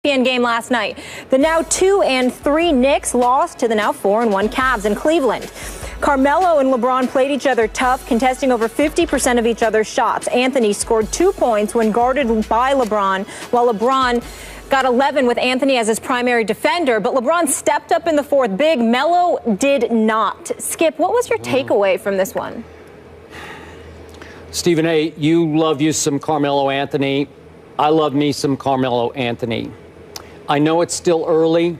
ESPN game last night. The now 2-3 Knicks lost to the now 4-1 Cavs in Cleveland. Carmelo and LeBron played each other tough, contesting over 50% of each other's shots. Anthony scored 2 points when guarded by LeBron, while LeBron got 11 with Anthony as his primary defender. But LeBron stepped up in the fourth big. Melo did not. Skip, what was your takeaway from this one? Stephen A., you love you some Carmelo Anthony. I love me some Carmelo Anthony. I know it's still early,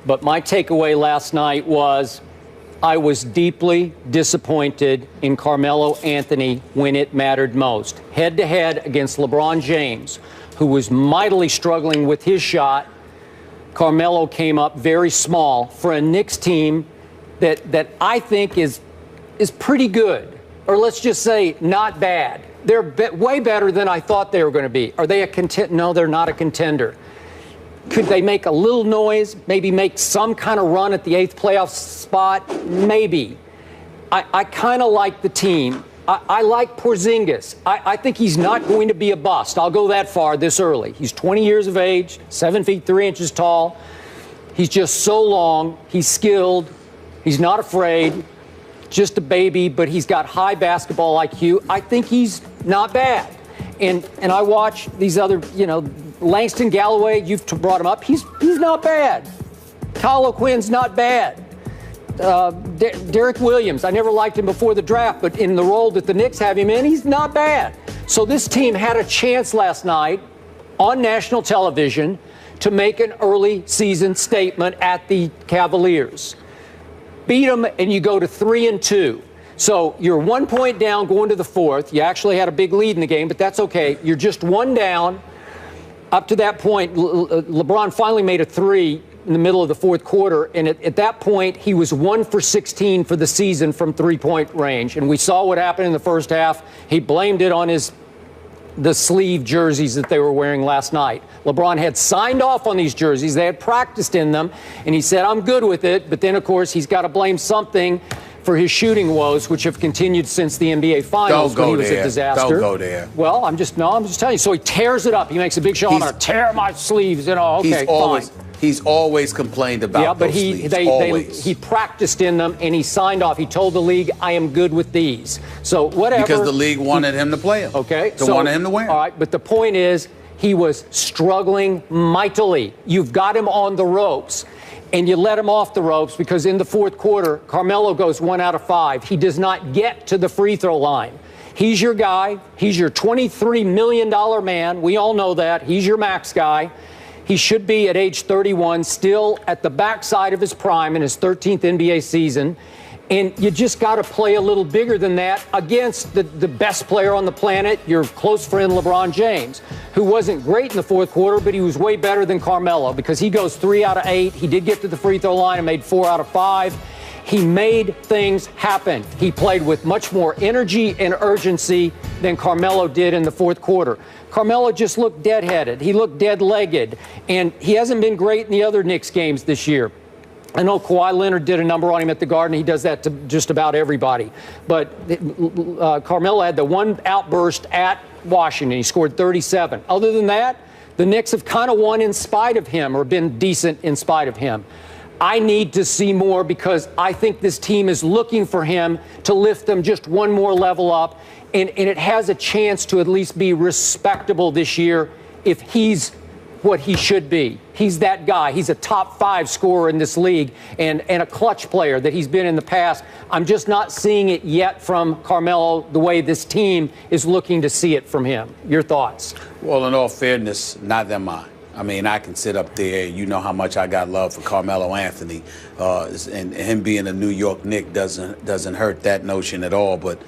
but my takeaway last night was I was deeply disappointed in Carmelo Anthony when it mattered most. Head-to-head against LeBron James, who was mightily struggling with his shot, Carmelo came up very small for a Knicks team that I think is pretty good. Or let's just say not bad. They're way better than I thought they were going to be. Are they a contender? No, they're not a contender. Could they make a little noise, maybe make some kind of run at the 8th playoff spot? Maybe. I kind of like the team. I like Porzingis. I think he's not going to be a bust. I'll go that far this early. He's 20 years of age, 7 feet 3 inches tall. He's just so long. He's skilled. He's not afraid. Just a baby, but he's got high basketball IQ. I think he's not bad. And I watch these other, Langston Galloway, you've brought him up. He's not bad. Kyle O'Quinn's not bad. Derek Williams, I never liked him before the draft, but in the role that the Knicks have him in, he's not bad. So this team had a chance last night on national television to make an early season statement at the Cavaliers. Beat them, and you go to 3-2. So you're 1 point down going to the fourth. You actually had a big lead in the game, but that's okay. You're just one down. Up to that point, LeBron finally made a three in the middle of the fourth quarter, and at that point, he was 1 for 16 for the season from three-point range. And we saw what happened in the first half. He blamed it on the sleeve jerseys that they were wearing last night. LeBron had signed off on these jerseys. They had practiced in them, and he said, I'm good with it. But then, of course, he's got to blame something for his shooting woes, which have continued since the NBA Finals when he was a disaster. Don't go there. Well, I'm just telling you. So he tears it up. He makes a big show. I'm going to tear my sleeves. Okay, fine. He's always complained about those sleeves. He practiced in them, and he signed off. He told the league, I am good with these. So whatever. Because the league wanted him to play them. Okay. Wanted him to wear them. All right, but the point is, he was struggling mightily. You've got him on the ropes, and you let him off the ropes because in the fourth quarter, Carmelo goes 1 out of 5. He does not get to the free throw line. He's your guy. He's your $23 million man. We all know that. He's your max guy. He should be at age 31, still at the backside of his prime in his 13th NBA season. And you just got to play a little bigger than that against the best player on the planet, your close friend LeBron James, who wasn't great in the fourth quarter, but he was way better than Carmelo because he goes 3 out of 8. He did get to the free throw line and made 4 out of 5. He made things happen. He played with much more energy and urgency than Carmelo did in the fourth quarter. Carmelo just looked deadheaded. He looked dead-legged, and he hasn't been great in the other Knicks games this year. I know Kawhi Leonard did a number on him at the Garden. He does that to just about everybody. But Carmelo had the one outburst at Washington. He scored 37. Other than that, the Knicks have kind of won in spite of him or been decent in spite of him. I need to see more because I think this team is looking for him to lift them just one more level up. And it has a chance to at least be respectable this year if he's what he should be. He's that guy. He's a top 5 scorer in this league and a clutch player that he's been in the past. I'm just not seeing it yet from Carmelo the way this team is looking to see it from him. Your thoughts? Well, in all fairness, not that mine. I mean, I can sit up there. You know how much I got love for Carmelo Anthony, and him being a New York Knick doesn't hurt that notion at all. But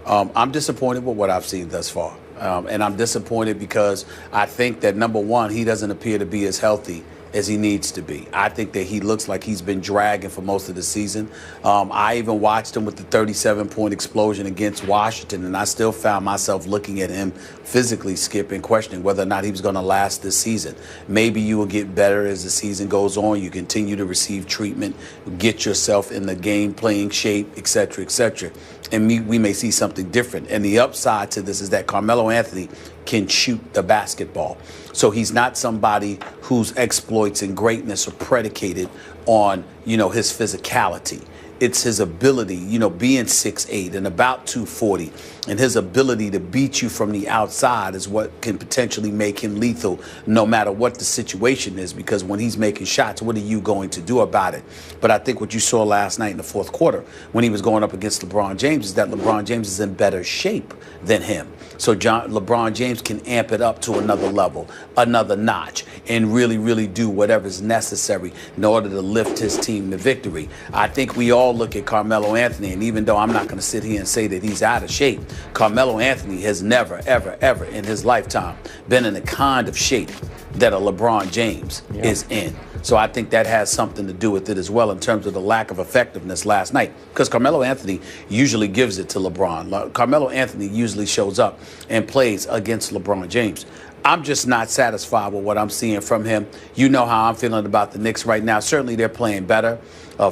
I'm disappointed with what I've seen thus far. And I'm disappointed because I think that, number one, he doesn't appear to be as healthy as he needs to be. I think that he looks like he's been dragging for most of the season. I even watched him with the 37-point explosion against Washington, and I still found myself looking at him physically, Skip, and questioning whether or not he was going to last this season. Maybe you will get better as the season goes on. You continue to receive treatment, get yourself in the game playing shape, et cetera, et cetera. and we may see something different. And the upside to this is that Carmelo Anthony can shoot the basketball. So he's not somebody whose exploits and greatness are predicated on, his physicality. It's his ability, being 6'8" and about 240, and his ability to beat you from the outside is what can potentially make him lethal no matter what the situation is, because when he's making shots, what are you going to do about it? But I think what you saw last night in the fourth quarter when he was going up against LeBron James is that LeBron James is in better shape than him. So LeBron James can amp it up to another level, another notch, and really, really do whatever's necessary in order to lift his team to victory. I think we all look at Carmelo Anthony, and even though I'm not going to sit here and say that he's out of shape, Carmelo Anthony has never, ever, ever in his lifetime been in the kind of shape that a LeBron James is in. So I think that has something to do with it as well in terms of the lack of effectiveness last night, because Carmelo Anthony usually gives it to LeBron. Carmelo Anthony usually shows up and plays against LeBron James. I'm just not satisfied with what I'm seeing from him. You know how I'm feeling about the Knicks right now. Certainly they're playing better.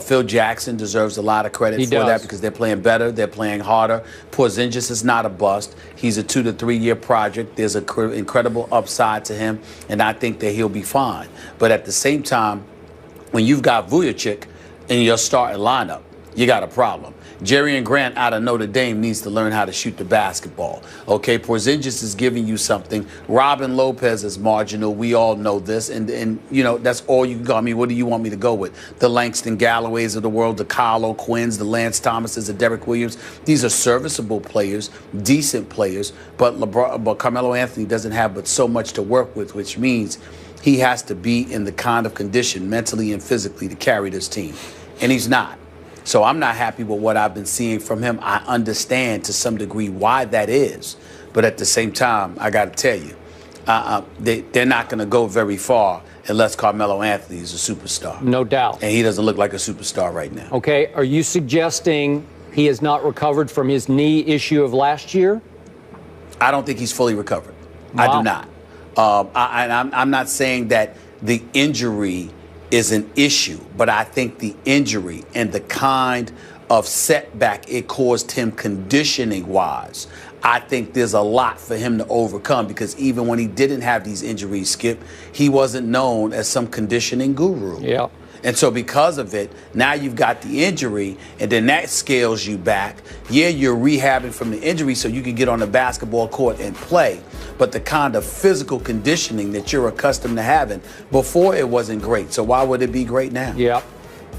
Phil Jackson deserves a lot of credit for that because they're playing better. They're playing harder. Porzingis is not a bust. He's a 2 to 3 year project. There's an incredible upside to him, and I think that he'll be fine. But at the same time, when you've got Vujacic in your starting lineup, you got a problem. Jerry and Grant out of Notre Dame needs to learn how to shoot the basketball. Okay, Porzingis is giving you something. Robin Lopez is marginal. We all know this. And that's all you can go. I mean, what do you want me to go with? The Langston Galloways of the world, the Kyle O'Quinns, the Lance Thomases, the Derek Williams. These are serviceable players, decent players. But Carmelo Anthony doesn't have but so much to work with, which means he has to be in the kind of condition mentally and physically to carry this team. And he's not. So I'm not happy with what I've been seeing from him. I understand to some degree why that is. But at the same time, I got to tell you, they're not going to go very far unless Carmelo Anthony is a superstar. No doubt. And he doesn't look like a superstar right now. Okay. Are you suggesting he has not recovered from his knee issue of last year? I don't think he's fully recovered. Wow. I do not. I'm not saying that the injury is an issue, but I think the injury and the kind of setback it caused him conditioning-wise, I think there's a lot for him to overcome, because even when he didn't have these injuries, Skip, he wasn't known as some conditioning guru. Yeah. And so because of it, now you've got the injury, and then that scales you back. Yeah, you're rehabbing from the injury so you can get on the basketball court and play. But the kind of physical conditioning that you're accustomed to having before, it wasn't great. So why would it be great now? Yeah.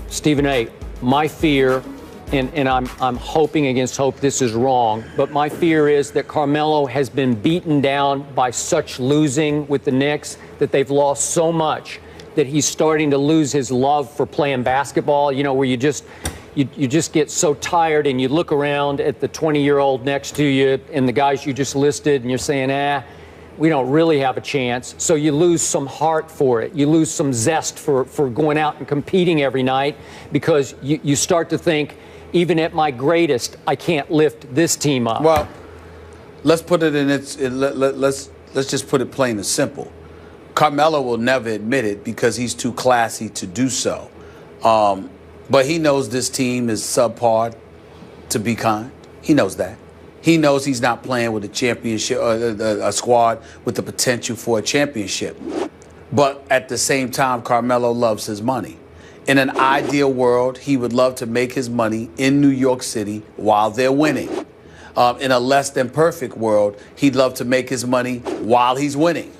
Stephen A., my fear, and I'm hoping against hope this is wrong, but my fear is that Carmelo has been beaten down by such losing with the Knicks that they've lost so much that he's starting to lose his love for playing basketball, where you just get so tired and you look around at the 20-year-old next to you and the guys you just listed and you're saying, we don't really have a chance. So you lose some heart for it. You lose some zest for going out and competing every night, because you start to think, even at my greatest, I can't lift this team up. Well, let's put it in let's just put it plain and simple. Carmelo will never admit it because he's too classy to do so. But he knows this team is subpar, to be kind. He knows that. He knows he's not playing with a championship, a squad with the potential for a championship. But at the same time, Carmelo loves his money. In an ideal world, he would love to make his money in New York City while they're winning. In a less than perfect world, he'd love to make his money while he's winning,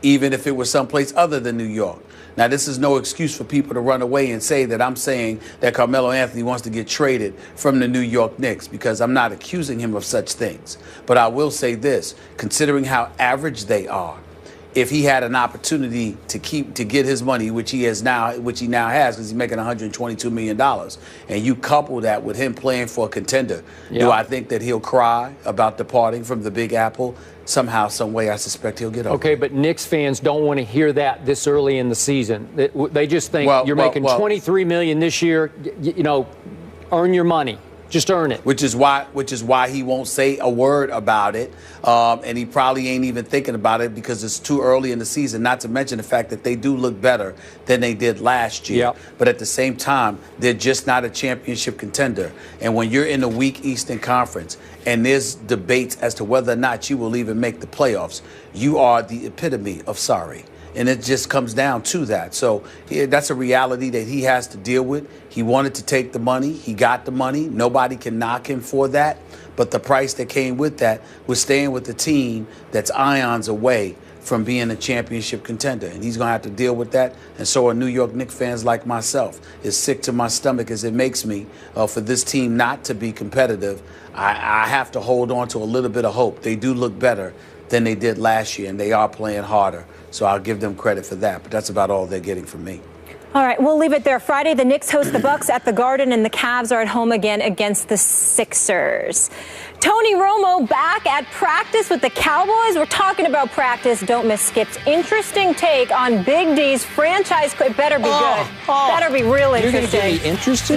even if it was someplace other than New York. Now, this is no excuse for people to run away and say that I'm saying that Carmelo Anthony wants to get traded from the New York Knicks, because I'm not accusing him of such things. But I will say this, considering how average they are, if he had an opportunity to get his money, which he now has, because he's making $122 million, and you couple that with him playing for a contender, do I think that he'll cry about departing from the Big Apple? Somehow, some way, I suspect he'll get over. Okay, but Knicks fans don't want to hear that this early in the season. They just think you're making $23 million this year. Earn your money. Just earn it. Which is why he won't say a word about it, and he probably ain't even thinking about it because it's too early in the season. Not to mention the fact that they do look better than they did last year. Yep. But at the same time, they're just not a championship contender. And when you're in a weak Eastern Conference and there's debates as to whether or not you will even make the playoffs, you are the epitome of sorry. And it just comes down to that. So that's a reality that he has to deal with. He wanted to take the money. He got the money. Nobody can knock him for that. But the price that came with that was staying with the team that's ions away from being a championship contender. And he's going to have to deal with that. And so are New York Knicks fans like myself. As sick to my stomach as it makes me for this team not to be competitive, I have to hold on to a little bit of hope. They do look better than they did last year, and they are playing harder. So I'll give them credit for that. But that's about all they're getting from me. All right, we'll leave it there. Friday, the Knicks host the Bucks at the Garden, and the Cavs are at home again against the Sixers. Tony Romo back at practice with the Cowboys. We're talking about practice. Don't miss Skip's interesting take on Big D's franchise. It better be good. Better be real interesting. You're going to get me interested?